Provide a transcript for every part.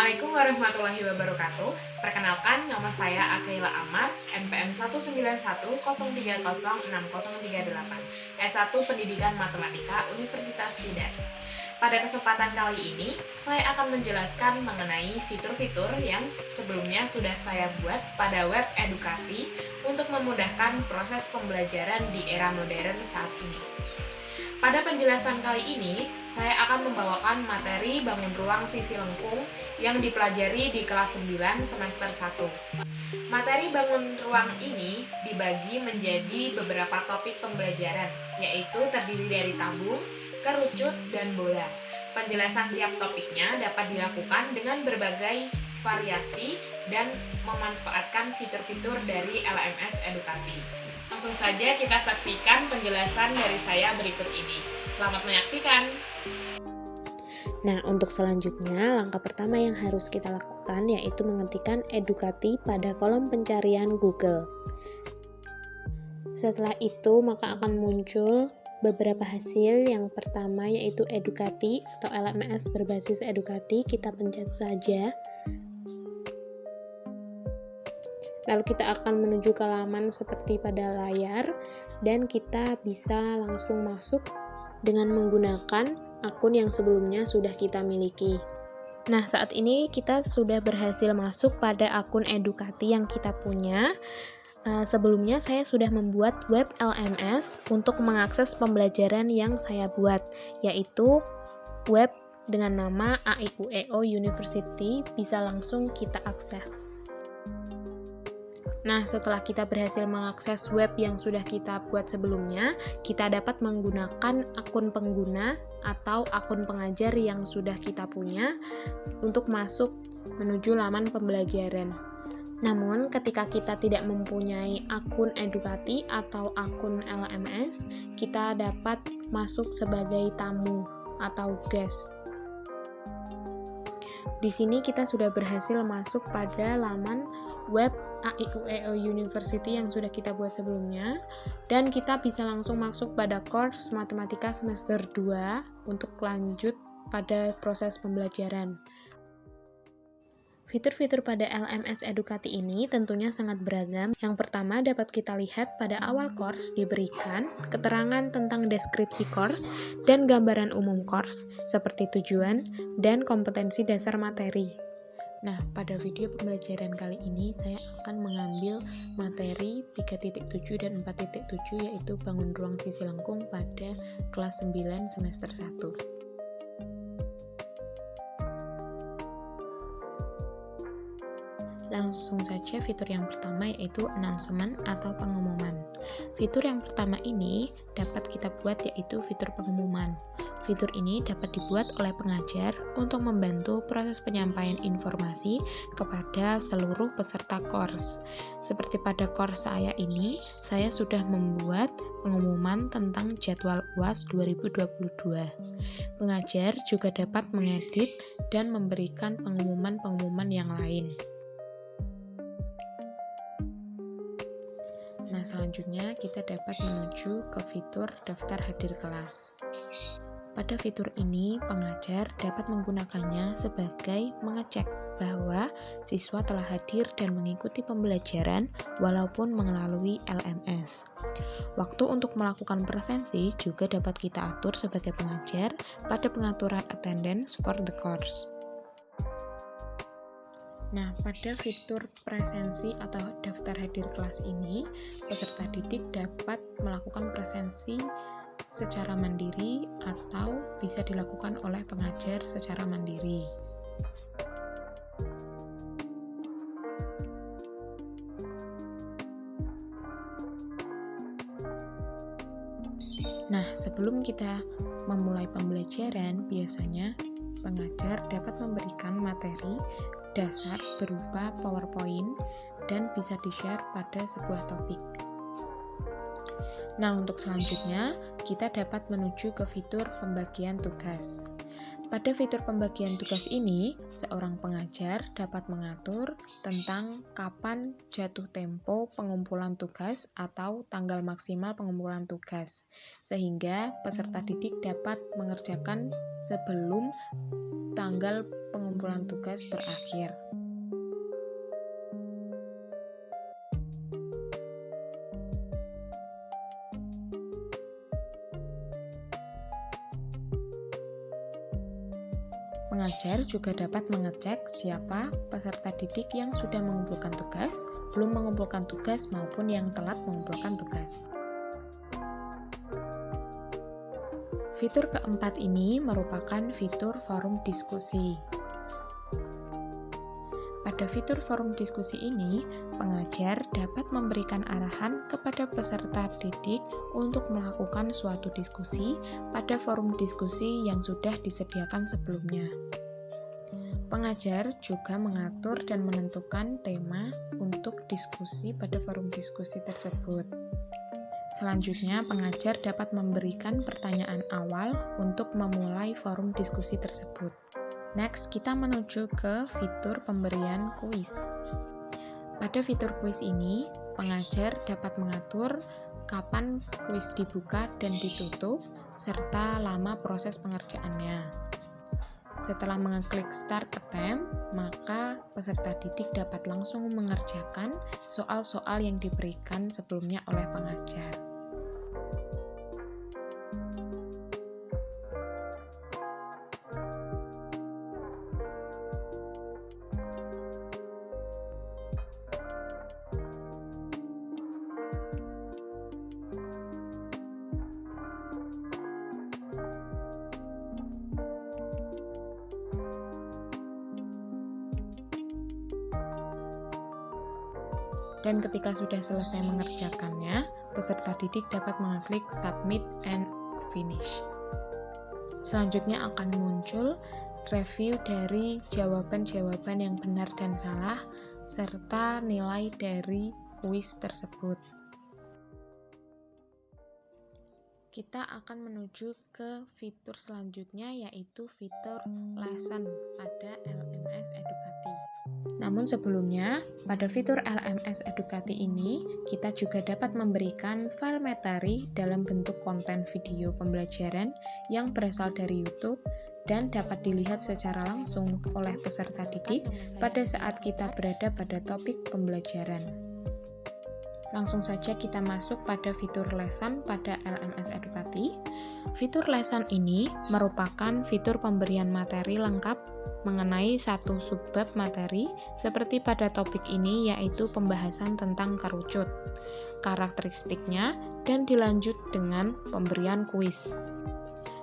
Assalamualaikum warahmatullahi wabarakatuh. Perkenalkan, nama saya Akaila Ahmad, NPM 19103060038, S1 Pendidikan Matematika Universitas Tidar. Pada kesempatan kali ini, saya akan menjelaskan mengenai fitur-fitur yang sebelumnya sudah saya buat pada web edukasi untuk memudahkan proses pembelajaran di era modern saat ini. Pada penjelasan kali ini, saya akan membawakan materi bangun ruang sisi lengkung yang dipelajari di kelas 9 semester 1. Materi bangun ruang ini dibagi menjadi beberapa topik pembelajaran, yaitu terdiri dari tabung, kerucut, dan bola. Penjelasan tiap topiknya dapat dilakukan dengan berbagai variasi dan memanfaatkan fitur-fitur dari LMS Edukasi. Langsung saja kita saksikan penjelasan dari saya berikut ini. Selamat menyaksikan. Nah, untuk selanjutnya, langkah pertama yang harus kita lakukan yaitu mengetikkan edukasi pada kolom pencarian Google. Setelah itu, maka akan muncul beberapa hasil. Yang pertama yaitu edukasi atau LMS berbasis edukasi. Kita pencet saja. Lalu kita akan menuju ke halaman seperti pada layar dan kita bisa langsung masuk dengan menggunakan akun yang sebelumnya sudah kita miliki. Nah, saat ini kita sudah berhasil masuk pada akun edukasi yang kita punya. Sebelumnya saya sudah membuat web LMS untuk mengakses pembelajaran yang saya buat, yaitu web dengan nama AIUEO University, bisa langsung kita akses. Nah, setelah kita berhasil mengakses web yang sudah kita buat sebelumnya, kita dapat menggunakan akun pengguna atau akun pengajar yang sudah kita punya untuk masuk menuju laman pembelajaran. Namun, ketika kita tidak mempunyai akun edukasi atau akun LMS, kita dapat masuk sebagai tamu atau guest. Di sini kita sudah berhasil masuk pada laman web AIUEO University yang sudah kita buat sebelumnya, dan kita bisa langsung masuk pada course matematika semester 2 untuk lanjut pada proses pembelajaran. Fitur-fitur pada LMS edukasi ini tentunya sangat beragam. Yang pertama dapat kita lihat pada awal course diberikan keterangan tentang deskripsi course dan gambaran umum course seperti tujuan dan kompetensi dasar materi. Nah, pada video pembelajaran kali ini saya akan mengambil materi 3.7 dan 4.7 yaitu bangun ruang sisi lengkung pada kelas 9 semester 1. Langsung saja fitur yang pertama yaitu announcement atau pengumuman. Fitur yang pertama ini dapat kita buat yaitu fitur pengumuman. Fitur ini dapat dibuat oleh pengajar untuk membantu proses penyampaian informasi kepada seluruh peserta course. Seperti pada course saya ini, saya sudah membuat pengumuman tentang jadwal UAS 2022. Pengajar juga dapat mengedit dan memberikan pengumuman-pengumuman yang lain. Nah, selanjutnya kita dapat menuju ke fitur daftar hadir kelas. Pada fitur ini, pengajar dapat menggunakannya sebagai mengecek bahwa siswa telah hadir dan mengikuti pembelajaran walaupun melalui LMS. Waktu untuk melakukan presensi juga dapat kita atur sebagai pengajar pada pengaturan attendance for the course. Nah, pada fitur presensi atau daftar hadir kelas ini, peserta didik dapat melakukan presensi secara mandiri atau bisa dilakukan oleh pengajar secara mandiri. Nah, sebelum kita memulai pembelajaran, biasanya pengajar dapat memberikan materi dasar berupa PowerPoint dan bisa di-share pada sebuah topik. Nah, untuk selanjutnya, kita dapat menuju ke fitur pembagian tugas. Pada fitur pembagian tugas ini, seorang pengajar dapat mengatur tentang kapan jatuh tempo pengumpulan tugas atau tanggal maksimal pengumpulan tugas, sehingga peserta didik dapat mengerjakan sebelum tanggal pengumpulan tugas berakhir. Pengajar juga dapat mengecek siapa peserta didik yang sudah mengumpulkan tugas, belum mengumpulkan tugas, maupun yang telat mengumpulkan tugas. Fitur keempat ini merupakan fitur forum diskusi. Pada fitur forum diskusi ini, pengajar dapat memberikan arahan kepada peserta didik untuk melakukan suatu diskusi pada forum diskusi yang sudah disediakan sebelumnya. Pengajar juga mengatur dan menentukan tema untuk diskusi pada forum diskusi tersebut. Selanjutnya, pengajar dapat memberikan pertanyaan awal untuk memulai forum diskusi tersebut. Next, kita menuju ke fitur pemberian kuis. Pada fitur kuis ini, pengajar dapat mengatur kapan kuis dibuka dan ditutup, serta lama proses pengerjaannya. Setelah mengeklik Start Attempt, maka peserta didik dapat langsung mengerjakan soal-soal yang diberikan sebelumnya oleh pengajar. Dan ketika sudah selesai mengerjakannya, peserta didik dapat mengklik Submit and Finish. Selanjutnya akan muncul review dari jawaban-jawaban yang benar dan salah, serta nilai dari kuis tersebut. Kita akan menuju ke fitur selanjutnya, yaitu fitur lesson pada LMS Edukati. Namun sebelumnya, pada fitur LMS Edukati ini, kita juga dapat memberikan file materi dalam bentuk konten video pembelajaran yang berasal dari YouTube dan dapat dilihat secara langsung oleh peserta didik pada saat kita berada pada topik pembelajaran. Langsung saja kita masuk pada fitur lesson pada LMS Edukati. Fitur lesson ini merupakan fitur pemberian materi lengkap mengenai satu subbab materi seperti pada topik ini, yaitu pembahasan tentang kerucut, karakteristiknya, dan dilanjut dengan pemberian kuis.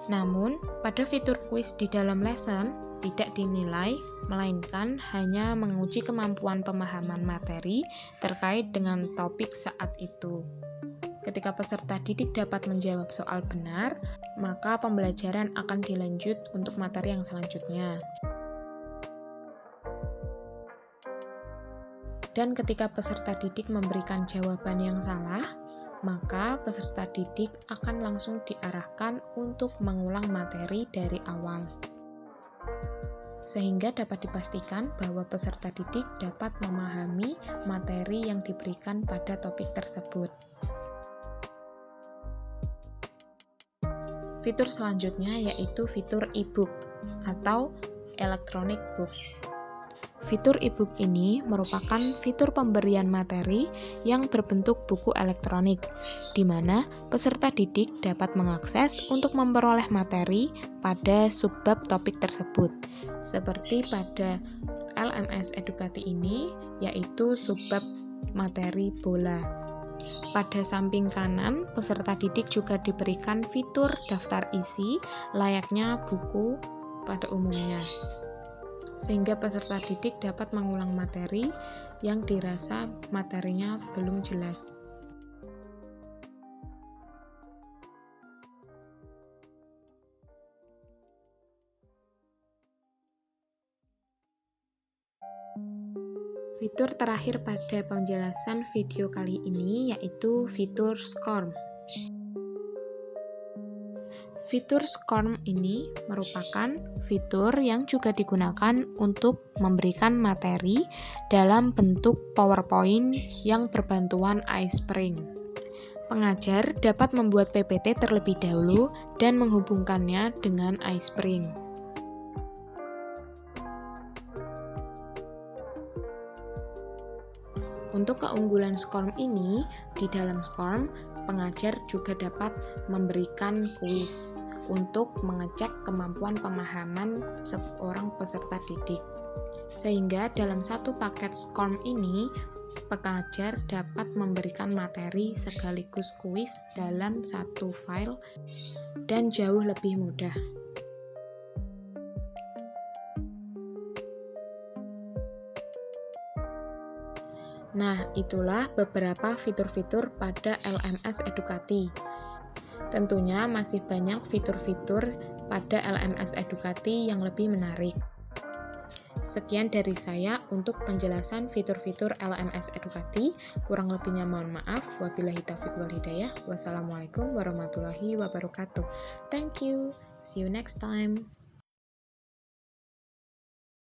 Namun, pada fitur kuis di dalam lesson tidak dinilai, melainkan hanya menguji kemampuan pemahaman materi terkait dengan topik saat itu. Ketika peserta didik dapat menjawab soal benar, maka pembelajaran akan dilanjut untuk materi yang selanjutnya. Dan ketika peserta didik memberikan jawaban yang salah, maka peserta didik akan langsung diarahkan untuk mengulang materi dari awal. Sehingga dapat dipastikan bahwa peserta didik dapat memahami materi yang diberikan pada topik tersebut. Fitur selanjutnya yaitu fitur e-book atau electronic book. Fitur e-book ini merupakan fitur pemberian materi yang berbentuk buku elektronik, di mana peserta didik dapat mengakses untuk memperoleh materi pada subbab topik tersebut, seperti pada LMS Edukati ini, yaitu subbab materi bola. Pada samping kanan, peserta didik juga diberikan fitur daftar isi layaknya buku pada umumnya, sehingga peserta didik dapat mengulang materi yang dirasa materinya belum jelas. Fitur terakhir pada penjelasan video kali ini yaitu fitur SCORM. Fitur SCORM ini merupakan fitur yang juga digunakan untuk memberikan materi dalam bentuk PowerPoint yang berbantuan iSpring. Pengajar dapat membuat PPT terlebih dahulu dan menghubungkannya dengan iSpring. Untuk keunggulan SCORM ini, di dalam SCORM, pengajar juga dapat memberikan kuis untuk mengecek kemampuan pemahaman seorang peserta didik. Sehingga dalam satu paket SCORM ini, pengajar dapat memberikan materi sekaligus kuis dalam satu file dan jauh lebih mudah. Nah, itulah beberapa fitur-fitur pada LMS Edukati. Tentunya masih banyak fitur-fitur pada LMS Edukati yang lebih menarik. Sekian dari saya untuk penjelasan fitur-fitur LMS Edukati. Kurang lebihnya mohon maaf. Wabillahi taufiq wal hidayah. Wassalamualaikum warahmatullahi wabarakatuh. Thank you. See you next time.